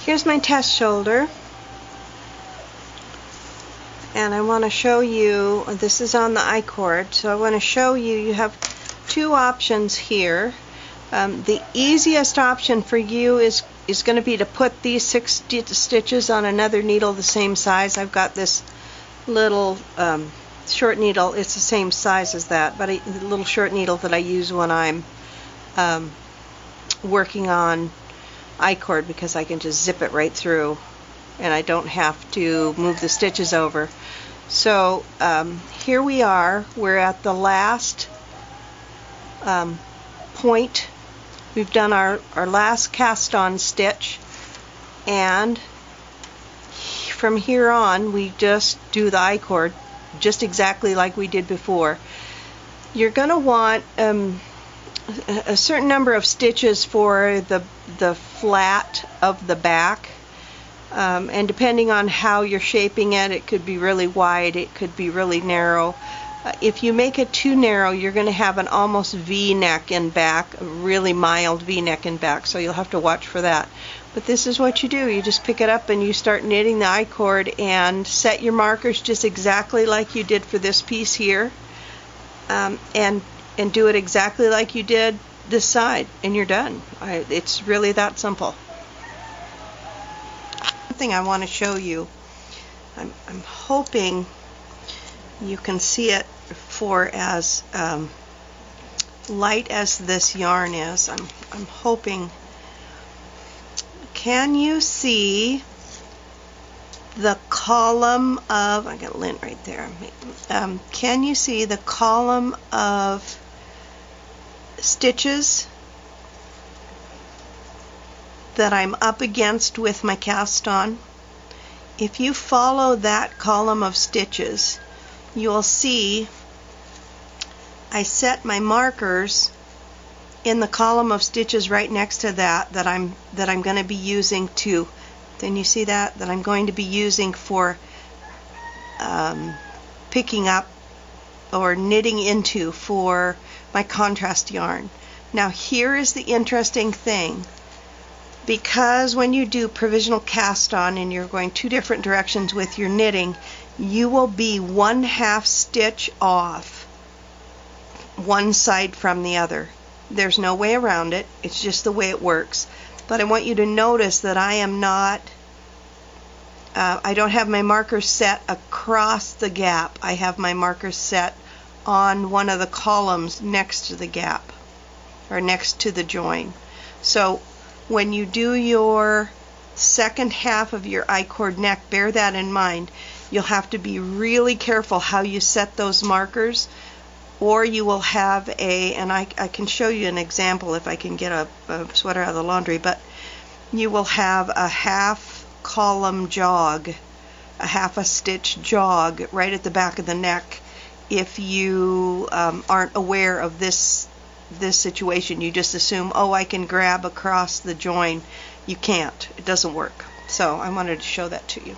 Here's my test shoulder, and I want to show you, this is on the Icord, so I want to show you, you have two options here. The easiest option for you is going to be to put these 6 stitches on another needle the same size. I've got this little short needle, it's the same size as that, but a little short needle that I use when I'm working on Icord, because I can just zip it right through and I don't have to move the stitches over. So here we are, we're at the last point. We've done our last cast on stitch, and from here on we just do the Icord just exactly like we did before. You're going to want a certain number of stitches for the flat of the back, and depending on how you're shaping it, it could be really wide, it could be really narrow. If you make it too narrow, you're going to have an almost V-neck in back, a really mild V-neck in back, so you'll have to watch for that. But this is what you do. You just pick it up and you start knitting the Icord and set your markers just exactly like you did for this piece here, and do it exactly like you did this side, and you're done. It's really that simple. One thing I want to show you, I'm hoping you can see it for as light as this yarn is. I'm hoping. Can you see the column of, I got lint right there. Can you see the column of stitches that I'm up against with my cast on? If you follow that column of stitches, you'll see I set my markers in the column of stitches right next to that I'm going to be using to, then you see that I'm going to be using for picking up or knitting into for my contrast yarn. Now here is the interesting thing, because when you do provisional cast on and you're going 2 different directions with your knitting, you will be 1/2 stitch off one side from the other. There's no way around it, it's just the way it works. But I want you to notice that I am not, I don't have my markers set across the gap. I have my markers set on one of the columns next to the gap, or next to the join. So when you do your second half of your I-cord neck, bear that in mind. You'll have to be really careful how you set those markers, or you will have and I can show you an example if I can get a sweater out of the laundry, but you will have a 1/2 column jog, a 1/2 stitch jog right at the back of the neck if you aren't aware of this situation. You just assume, oh, I can grab across the join. You can't. It doesn't work. So I wanted to show that to you.